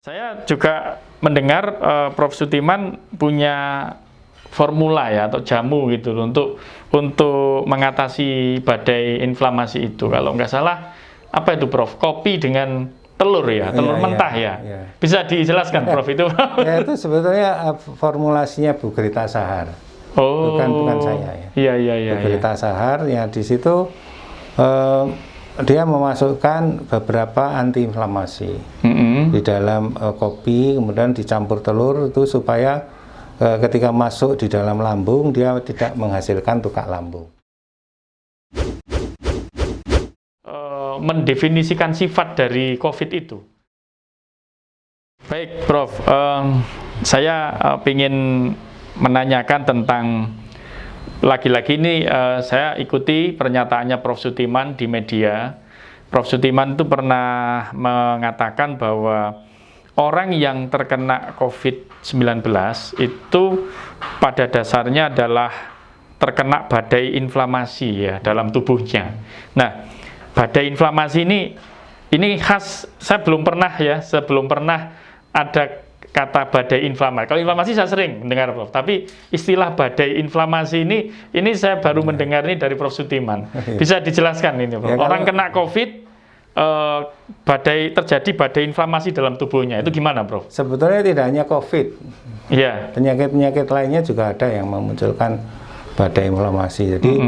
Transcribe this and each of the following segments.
Saya juga mendengar Prof. Sutiman punya formula ya atau jamu gitu loh, untuk mengatasi badai inflamasi itu. Kalau nggak salah apa itu Prof? Kopi dengan telur ya, telur mentah ya. Bisa dijelaskan Prof itu? Ya itu sebetulnya formulasinya Bu Grita Sahar. Oh, bukan saya ya. Iya. Bu Grita Sahar ya, di situ dia memasukkan beberapa antiinflamasi di dalam kopi, kemudian dicampur telur itu supaya ketika masuk di dalam lambung dia tidak menghasilkan tukak lambung. Mendefinisikan sifat dari COVID itu. Baik, Prof. Saya ingin menanyakan tentang lagi-lagi ini saya ikuti pernyataannya Prof. Sutiman di media. Prof. Sutiman itu pernah mengatakan bahwa orang yang terkena COVID-19 itu pada dasarnya adalah terkena badai inflamasi ya dalam tubuhnya. Nah, badai inflamasi ini khas, saya belum pernah ada kata badai inflamasi. Kalau inflamasi saya sering mendengar Prof, tapi istilah badai inflamasi ini saya baru mendengar ini dari Prof. Sutiman. Bisa dijelaskan ini Prof? Ya, orang kena COVID, terjadi badai inflamasi dalam tubuhnya, itu gimana Prof? Sebetulnya tidak hanya COVID, ya, penyakit-penyakit lainnya juga ada yang memunculkan badai inflamasi. Jadi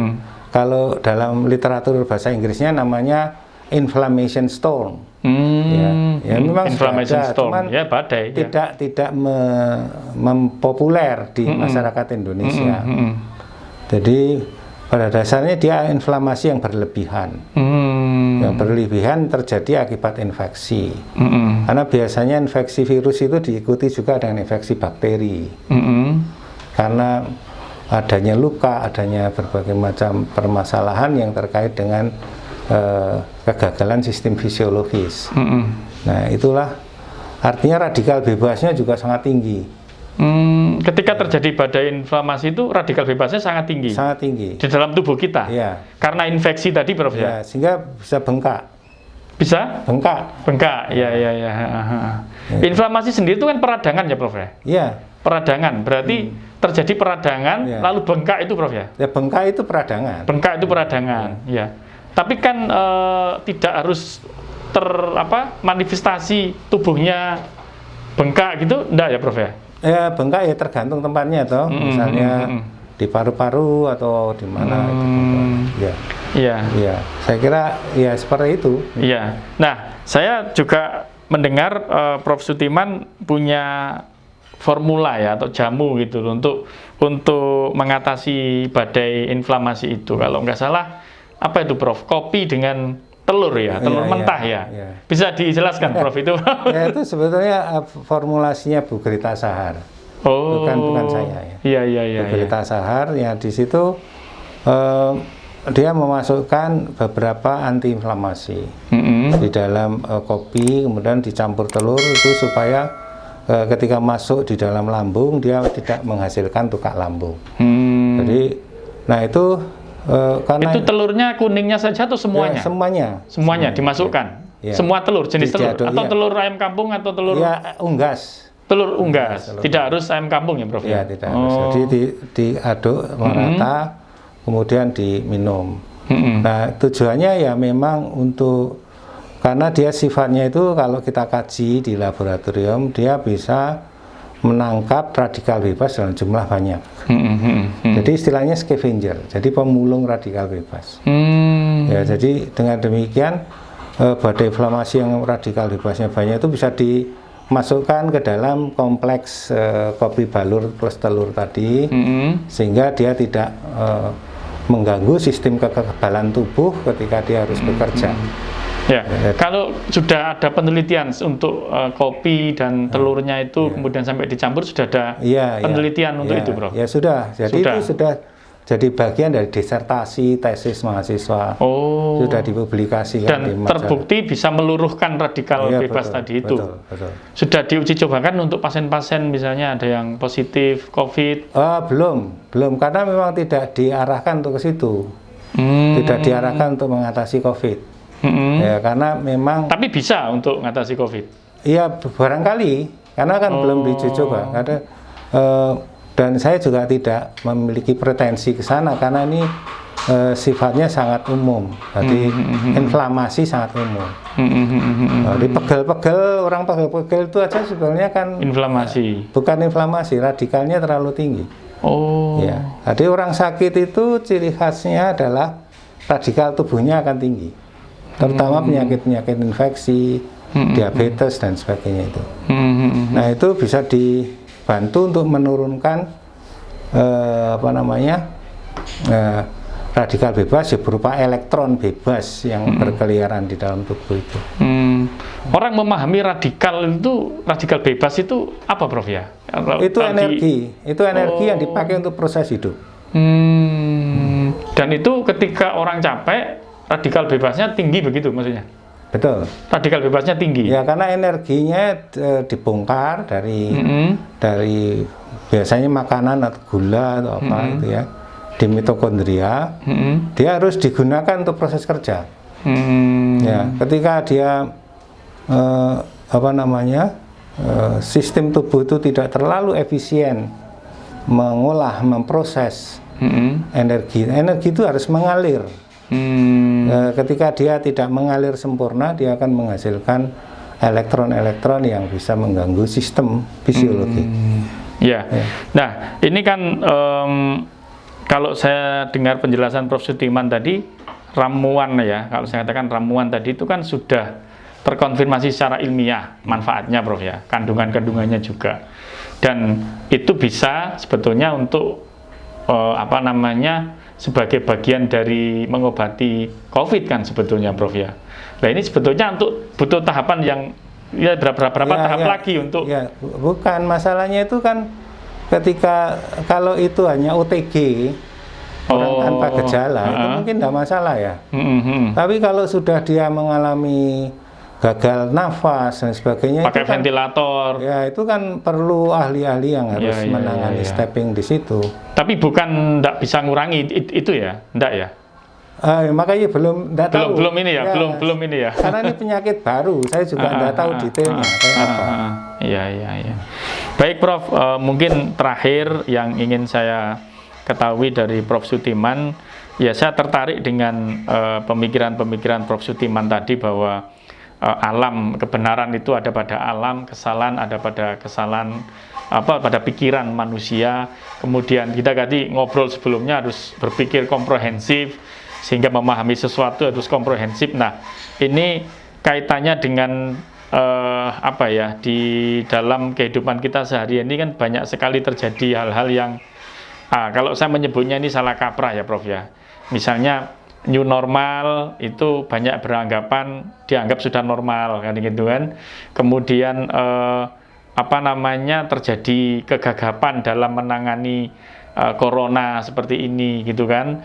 kalau dalam literatur bahasa Inggrisnya namanya inflammation storm. Ya memang inflammation storm, cuman ya badai. Tidak mempopuler di masyarakat Indonesia. Jadi pada dasarnya dia inflamasi yang berlebihan. Yang berlebihan terjadi akibat infeksi. Karena biasanya infeksi virus itu diikuti juga dengan infeksi bakteri. Karena adanya luka, adanya berbagai macam permasalahan yang terkait dengan kegagalan sistem fisiologis. Nah, itulah artinya radikal bebasnya juga sangat tinggi. Ketika terjadi badai inflamasi itu radikal bebasnya sangat tinggi. Sangat tinggi di dalam tubuh kita. Ya. Karena infeksi tadi, Prof ya. Sehingga bisa bengkak. Bisa? Bengkak. Ya. Inflamasi sendiri itu kan peradangan ya, Prof ya. Iya. Peradangan. Berarti terjadi peradangan lalu bengkak itu, Prof ya. Ya, bengkak itu peradangan. Bengkak itu peradangan. Ya. Tapi kan tidak harus manifestasi tubuhnya bengkak gitu, enggak ya Prof ya? Ya, bengkak ya tergantung tempatnya toh. Misalnya di paru-paru atau di mana itu. Iya. Saya kira ya seperti itu. Iya. Nah, saya juga mendengar Prof. Sutiman punya formula ya atau jamu gitu loh, untuk mengatasi badai inflamasi itu. Kalau nggak salah apa itu Prof? Kopi dengan telur ya, telur mentah ya. Bisa dijelaskan Prof itu? Ya itu sebetulnya formulasinya Bu Grita Sahar. Oh, bukan saya ya. Iya. Bu Grita Sahar ya, di situ dia memasukkan beberapa antiinflamasi di dalam kopi, kemudian dicampur telur itu supaya ketika masuk di dalam lambung dia tidak menghasilkan tukak lambung. Jadi, nah itu karena itu telurnya kuningnya saja atau semuanya? Ya, semuanya dimasukkan. Ya. Semua telur, jenis telur atau telur ayam kampung atau telur? Ya, unggas. Telur unggas. Tidak harus ayam kampung ya, Prof? Ya, tidak harus. Jadi diaduk merata, kemudian diminum. Nah, tujuannya ya memang karena dia sifatnya itu kalau kita kaji di laboratorium, dia bisa menangkap radikal bebas dalam jumlah banyak. Jadi istilahnya scavenger, jadi pemulung radikal bebas. Ya, jadi dengan demikian badai inflamasi yang radikal bebasnya banyak itu bisa dimasukkan ke dalam kompleks kopi balur plus telur tadi, sehingga dia tidak mengganggu sistem kekebalan tubuh ketika dia harus bekerja. Ya, kalau sudah ada penelitian untuk kopi dan telurnya itu kemudian sampai dicampur, sudah ada penelitian untuk itu, Bro? Ya sudah, jadi itu sudah jadi bagian dari disertasi tesis mahasiswa. Sudah dipublikasikan dan di terbukti bisa meluruhkan radikal bebas tadi itu. Betul. Sudah diuji cobakan untuk pasien-pasien misalnya ada yang positif COVID? Belum, karena memang tidak diarahkan untuk ke situ. Tidak diarahkan untuk mengatasi COVID. Ya, karena memang. Tapi bisa untuk mengatasi COVID. ya barangkali karena kan belum diuji coba. Dan saya juga tidak memiliki pretensi ke sana karena ini sifatnya sangat umum. Jadi inflamasi sangat umum. Jadi pegel-pegel, orang pegel-pegel itu aja sebenarnya kan inflamasi. Bukan inflamasi, radikalnya terlalu tinggi. Oh. Ya. Jadi orang sakit itu ciri khasnya adalah radikal tubuhnya akan tinggi. Terutama penyakit-penyakit infeksi, diabetes dan sebagainya itu. Nah, itu bisa dibantu untuk menurunkan radikal bebas ya berupa elektron bebas yang berkeliaran di dalam tubuh itu. Orang memahami radikal bebas itu apa, Prof ya? Itu energi yang dipakai untuk proses hidup. Dan itu ketika orang capek, radikal bebasnya tinggi begitu maksudnya? Betul. Radikal bebasnya tinggi. Ya karena energinya dibongkar dari biasanya makanan atau gula atau apa itu ya di mitokondria, dia harus digunakan untuk proses kerja. Ya, ketika dia sistem tubuh itu tidak terlalu efisien memproses energi itu harus mengalir. Ketika dia tidak mengalir sempurna, dia akan menghasilkan elektron-elektron yang bisa mengganggu sistem fisiologi. Ya. Nah, ini kan kalau saya dengar penjelasan Prof. Sudirman tadi, ramuan ya, kalau saya katakan ramuan tadi itu kan sudah terkonfirmasi secara ilmiah manfaatnya, Prof ya, kandungan-kandungannya juga. Dan itu bisa sebetulnya untuk sebagai bagian dari mengobati COVID kan sebetulnya, Prof ya. Nah, ini sebetulnya untuk butuh tahapan yang ya berapa tahap lagi untuk bukan masalahnya itu kan ketika kalau itu hanya OTG orang tanpa gejala itu mungkin tidak masalah ya. Tapi kalau sudah dia mengalami gagal nafas dan sebagainya pakai ventilator ya itu kan perlu ahli-ahli yang harus menangani stepping di situ. Tapi bukan tidak bisa ngurangi itu ya, enggak ya? Makanya belum tahu. Belum ini ya. Karena ini penyakit baru, saya juga tidak tahu detailnya kayak apa. Iya. Baik, Prof. Mungkin terakhir yang ingin saya ketahui dari Prof. Sudirman, ya saya tertarik dengan pemikiran-pemikiran Prof. Sudirman tadi bahwa alam kebenaran itu ada pada alam, kesalahan ada pada kesalahan pada pikiran manusia. Kemudian kita tadi ngobrol sebelumnya harus berpikir komprehensif sehingga memahami sesuatu harus komprehensif. Nah, ini kaitannya dengan di dalam kehidupan kita sehari ini kan banyak sekali terjadi hal-hal yang kalau saya menyebutnya ini salah kaprah ya, Prof ya. Misalnya new normal itu banyak dianggap sudah normal kan gitu kan. Kemudian terjadi kegagapan dalam menangani corona seperti ini gitu kan.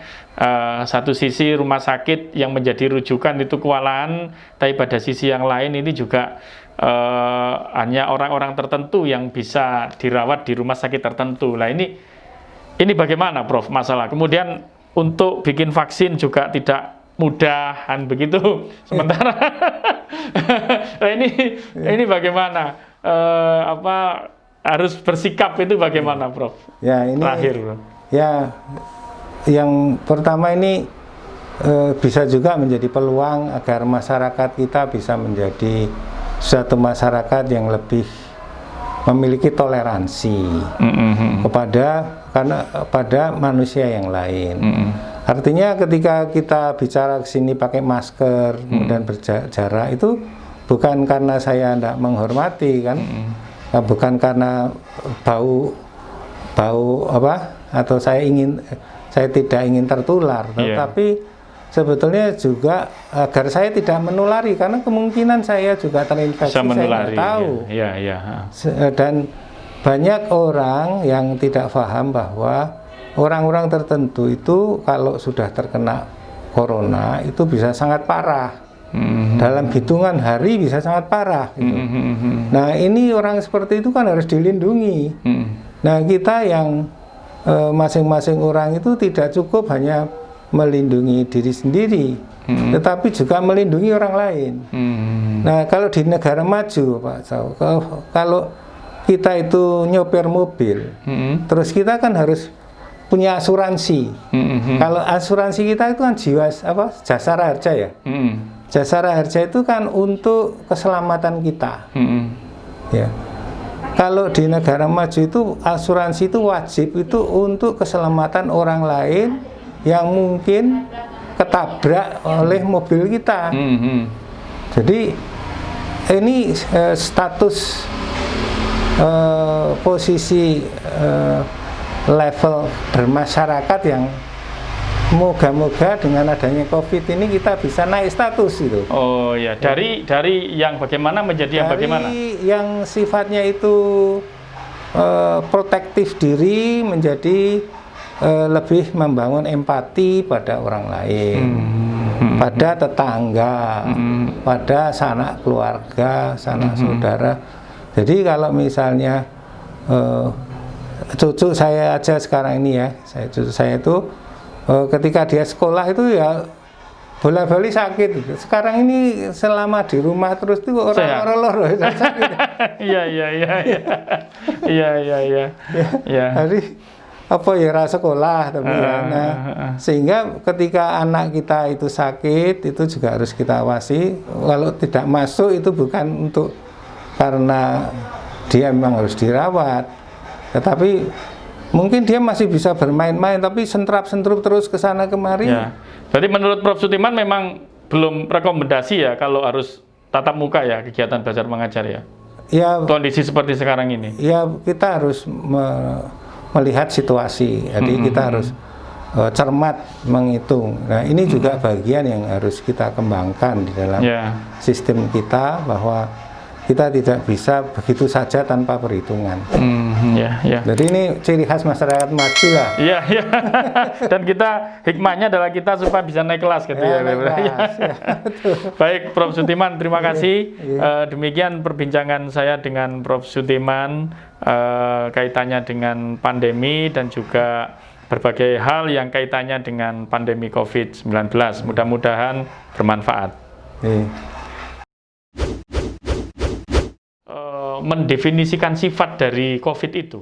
Satu sisi rumah sakit yang menjadi rujukan itu kewalahan, tapi pada sisi yang lain ini juga hanya orang-orang tertentu yang bisa dirawat di rumah sakit tertentu. Nah, ini bagaimana, Prof, masalah. Kemudian untuk bikin vaksin juga tidak mudah kan begitu. Sementara nah, ini bagaimana? Harus bersikap itu bagaimana, Prof? Ya, ini terakhir, Prof. Ya, yang pertama ini bisa juga menjadi peluang agar masyarakat kita bisa menjadi suatu masyarakat yang lebih memiliki toleransi pada manusia yang lain. Artinya ketika kita bicara ke sini pakai masker kemudian berjarak itu bukan karena saya tidak menghormati kan, bukan karena bau atau saya tidak ingin tertular, tetapi sebetulnya juga agar saya tidak menulari karena kemungkinan saya juga terinfeksi, saya tidak tahu. Dan banyak orang yang tidak paham bahwa orang-orang tertentu itu kalau sudah terkena corona itu bisa sangat parah. Dalam hitungan hari bisa sangat parah gitu. Nah, ini orang seperti itu kan harus dilindungi. Nah, kita yang masing-masing orang itu tidak cukup hanya melindungi diri sendiri, tetapi juga melindungi orang lain. Nah, kalau di negara maju, Pak Saw, kalau kita itu nyopir mobil, terus kita kan harus punya asuransi. Kalau asuransi kita itu kan jasara harja ya. Jasara harja itu kan untuk keselamatan kita. Ya. Kalau di negara maju itu asuransi itu wajib itu untuk keselamatan orang lain yang mungkin ketabrak oleh mobil kita. Jadi ini status posisi level bermasyarakat yang moga-moga dengan adanya COVID ini kita bisa naik status itu. Oh ya, dari yang bagaimana menjadi yang bagaimana? Yang sifatnya itu protektif diri menjadi lebih membangun empati pada orang lain, pada tetangga, pada sanak keluarga, sanak saudara. Jadi kalau misalnya cucu saya aja sekarang ini ya, cucu saya itu ketika dia sekolah itu ya bola-bali sakit. Sekarang ini selama di rumah terus itu orang loro sakit. Iya. Jadi apa ya rasa sekolah tapi nah, sehingga ketika anak kita itu sakit itu juga harus kita awasi. Kalau tidak masuk itu bukan untuk karena dia memang harus dirawat, tetapi mungkin dia masih bisa bermain-main tapi sentrap-sentrup terus ke sana kemari. Ya. Berarti menurut Prof. Sutiman memang belum rekomendasi ya kalau harus tatap muka ya kegiatan belajar mengajar ya. Ya, kondisi seperti sekarang ini. Ya, kita harus melihat situasi. Jadi kita harus cermat menghitung. Nah, ini juga bagian yang harus kita kembangkan di dalam sistem kita, bahwa kita tidak bisa begitu saja tanpa perhitungan. Jadi ini ciri khas masyarakat maju lah. Iya. Dan kita hikmahnya adalah kita supaya bisa naik kelas gitu ya. Baik, Prof. Sutiman, terima kasih. Demikian perbincangan saya dengan Prof. Sutiman kaitannya dengan pandemi dan juga berbagai hal yang kaitannya dengan pandemi COVID-19. Mudah-mudahan bermanfaat. Mendefinisikan sifat dari COVID itu.